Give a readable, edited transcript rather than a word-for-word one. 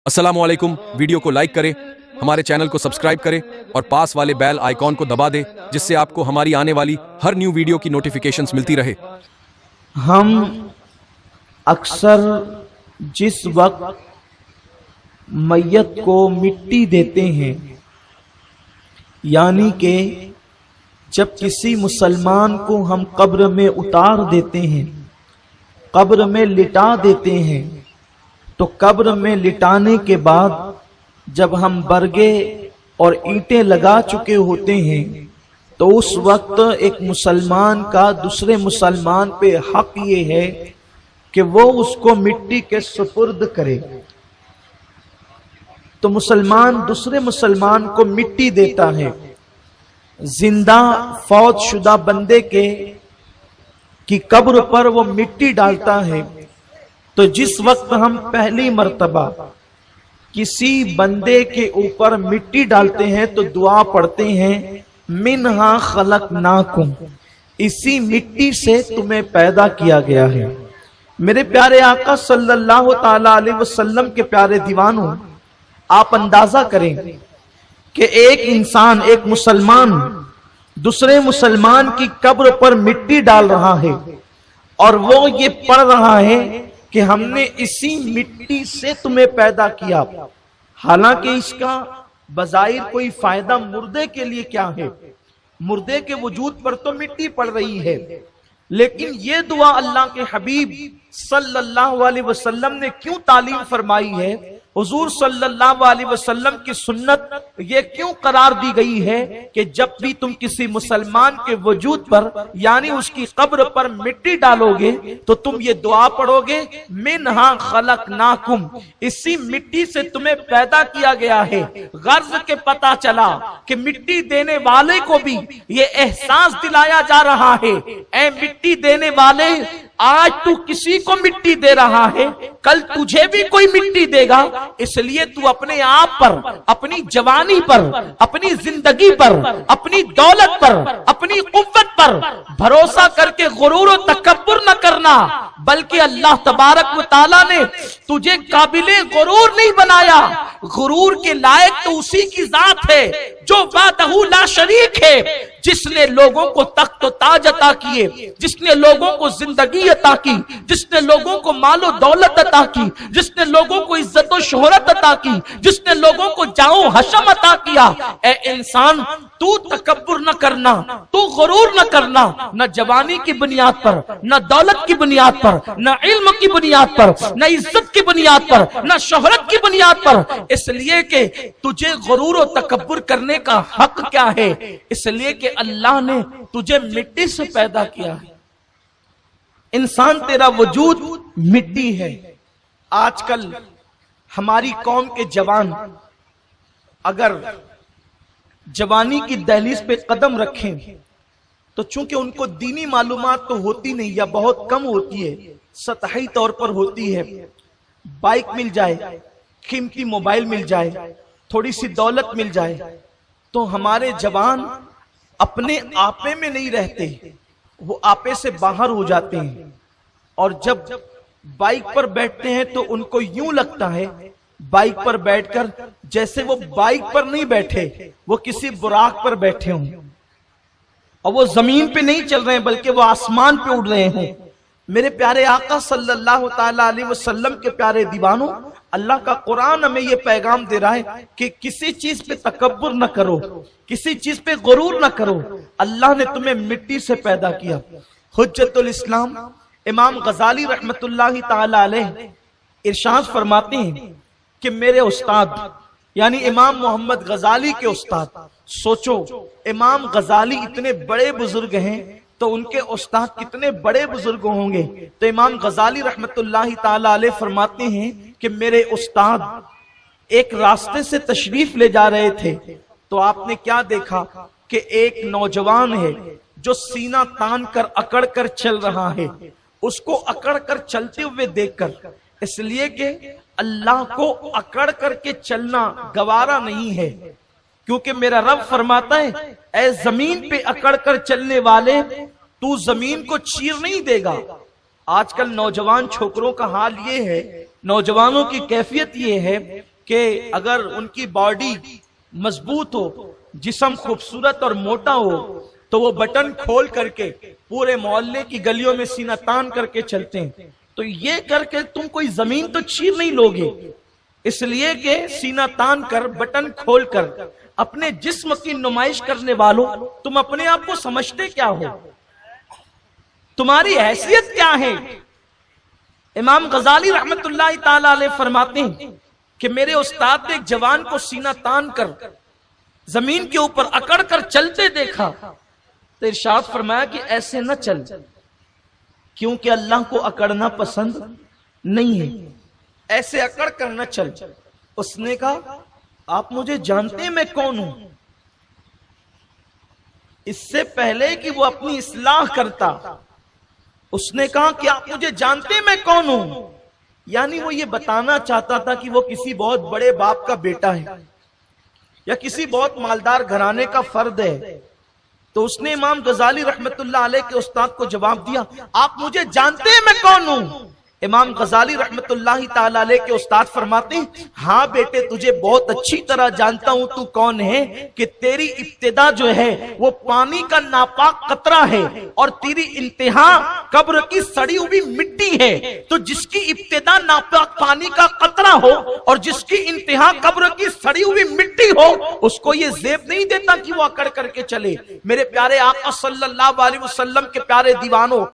अस्सलामुअलैकुम। वीडियो को लाइक करें, हमारे चैनल को सब्सक्राइब करें और पास वाले बेल आइकॉन को दबा दें, जिससे आपको हमारी आने वाली हर न्यू वीडियो की नोटिफिकेशंस मिलती रहे। हम अक्सर जिस वक्त मैयत को मिट्टी देते हैं, यानी कि जब किसी मुसलमान को हम कब्र में उतार देते हैं, कब्र में लिटा देते हैं, तो कब्र में लिटाने के बाद जब हम बरगे और ईंटें लगा चुके होते हैं, तो उस वक्त एक मुसलमान का दूसरे मुसलमान पे हक ये है कि वो उसको मिट्टी के सुपुर्द करे। तो मुसलमान दूसरे मुसलमान को मिट्टी देता है, जिंदा फौत शुदा बंदे की कब्र पर वो मिट्टी डालता है। तो जिस वक्त हम पहली मर्तबा किसी बंदे के ऊपर मिट्टी डालते हैं तो दुआ पढ़ते हैं, मिन्हा खलकनाकुम, इसी मिट्टी से तुम्हें पैदा किया गया है। मेरे प्यारे आका सल्लल्लाहु ताला अलैहि वसल्लम के प्यारे दीवानों, आप अंदाजा करें कि एक इंसान, एक मुसलमान दूसरे मुसलमान की कब्र पर मिट्टी डाल रहा है और वो ये पढ़ रहा है कि हमने इसी मिट्टी से तुम्हें पैदा किया। हालांकि इसका बजाहिर कोई फायदा मुर्दे के लिए क्या है, मुर्दे के वजूद पर तो मिट्टी पड़ रही है, लेकिन ये दुआ अल्लाह के हबीब सल्लल्लाहु अलैहि वसल्लम ने क्यों तालीम फरमाई है, हुजूर सल्लल्लाहु अलैहि वसल्लम की सुन्नत ये क्यों करार दी गई है कि जब भी तुम किसी मुसलमान के वजूद पर यानी उसकी कब्र पर मिट्टी डालोगे तो तुम ये दुआ पढ़ोगे, मिन्हा खलकनाकुम, इसी मिट्टी से तुम्हें पैदा किया गया है। गर्ज के पता चला कि मिट्टी देने वाले को भी ये एहसास दिलाया जा रहा है, ऐ मिट्टी देने वाले, आज तू किसी को मिट्टी दे रहा है, कल तुझे भी कोई मिट्टी देगा, इसलिए तू अपने आप पर, अपनी जवानी पर, अपनी जिंदगी पर, अपनी दौलत पर, अपनी कुव्वत पर भरोसा करके गुरूर और तकब्बुर न करना, बल्कि अल्लाह तबारक व तआला ने तुझे काबिले गुरूर नहीं बनाया। गुरूर के लायक तो उसी की जात है जो वादहू ला शरीक है, जिसने लोगों को तख्त ताज अता किए, जिसने लोगों को जिंदगी अता की, जिसने लोगों को मालो दौलत अता की, जिसने लोगों को इज्जत और शोहरत अता की, जिसने लोगों को जाओ हशम अता किया। ए इंसान, तू तकब्बुर न करना, तू गुरूर न करना, न जवानी की बुनियाद पर, न दौलत की बुनियाद पर, न इल्म की बुनियाद पर, न इज्जत की बुनियाद पर, न शोहरत की बुनियाद पर, इसलिए कि तुझे गुरूर और तकब्बुर करने का हक क्या है, इसलिए कि अल्लाह ने तुझे मिट्टी से पैदा किया है। इंसान, तेरा वजूद मिट्टी है। आजकल हमारी कौम के जवान अगर जवानी की दहलीज पे कदम रखें तो चूंकि उनको दीनी मालूमात तो होती नहीं या बहुत कम होती है, सतही तौर पर होती है, बाइक मिल जाए, कीमती मोबाइल मिल जाए, थोड़ी सी दौलत मिल जाए, तो हमारे जवान अपने आपे में नहीं रहते, वो आपे से बाहर हो जाते हैं। और जब बाइक पर बैठते हैं तो उनको यूं लगता है बाइक पर बैठकर जैसे वो बाइक पर नहीं बैठे, वो किसी बुराक पर बैठे हों और वो जमीन पे नहीं चल रहे हैं बल्कि वो आसमान पे उड़ रहे हों। मेरे प्यारे आका सल्लल्लाहु ताला अलैहि वसल्लम के प्यारे दीवानों, अल्लाह का कुरान हमें ये पैगाम दे रहा है कि किसी चीज पे तकब्बुर न करो, किसी चीज पे गुरूर न करो। अल्लाह ने तुम्हें मिट्टी से पैदा किया। हुज्जतुल इस्लाम इमाम गजाली रहमतुल्लाहि ताला अलैह इरशाद फरमाते हैं कि मेरे उस्ताद यानी इमाम मोहम्मद गजाली के उस्ताद, सोचो इमाम गजाली इतने बड़े बुजुर्ग हैं तो उनके उस्ताद कितने बड़े बुजुर्ग होंगे। तो इमाम गजाली रहमतुल्लाहि ताला अलैह फरमाते हैं कि मेरे उस्ताद एक रास्ते से तशरीफ ले जा रहे थे तो आपने क्या देखा कि एक नौजवान है जो सीना तान कर अकड़ कर चल रहा है। उसको अकड़ कर चलते हुए देखकर, इसलिए कि अल्लाह को अकड़ करके चलना गवारा नहीं है, क्योंकि मेरा रब फरमाता है, ऐ जमीन पे अकड़ कर चलने वाले, तू जमीन को चीर नहीं देगा। आजकल नौजवान छोकरों का हाल ये है, नौजवानों की कैफियत ये है کہ اگر ان کی باڈی مضبوط ہو، جسم خوبصورت اور موٹا ہو تو وہ بٹن کھول کر کے پورے محلے کی گلیوں میں سینہ تان کر کے چلتے ہیں. تو یہ کر کے تم کوئی زمین تو چیر نہیں لوگے، اس لیے کہ سینہ تان کر بٹن کھول کر اپنے جسم کی نمائش کرنے والوں، تم اپنے آپ کو سمجھتے کیا ہو؟ تمہاری حیثیت کیا ہے؟ امام غزالی رحمت اللہ تعالی علیہ فرماتے ہیں کہ میرے استاد نے ایک جوان کو سینہ تان کر زمین کے اوپر اکڑ کر چلتے دیکھا تو ارشاد فرمایا کہ ایسے نہ چل، کیونکہ اللہ کو اکڑنا پسند نہیں ہے، ایسے اکڑ کر نہ چل. اس نے کہا آپ مجھے جانتے ہیں میں کون ہوں؟ اس سے پہلے کہ وہ اپنی اصلاح کرتا اس نے کہا کہ آپ مجھے جانتے ہیں میں کون ہوں. یعنی وہ یہ بتانا چاہتا تھا کہ وہ کسی بہت بڑے باپ کا بیٹا ہے یا کسی بہت مالدار گھرانے کا فرد ہے. تو اس نے امام غزالی رحمت اللہ علیہ کے استاد کو جواب دیا آپ مجھے جانتے ہیں میں کون ہوں؟ امام غزالی رحمت اللہ تعالی علیہ کے استاد فرماتے ہیں ہاں بیٹے تجھے بہت اچھی طرح جانتا ہوں تو کون ہے، کہ تیری ابتدا جو ہے وہ پانی کا ناپاک قطرہ ہے اور تیری انتہا قبر کی سڑی ہوئی مٹی ہے. تو جس کی ابتدا ناپاک پانی کا قطرہ ہو اور جس کی انتہا قبر کی سڑی ہوئی مٹی ہو اس کو یہ زیب نہیں دیتا کہ وہ اکڑ کر کے چلے. میرے پیارے آقا صلی اللہ علیہ وسلم کے پیارے دیوانوں،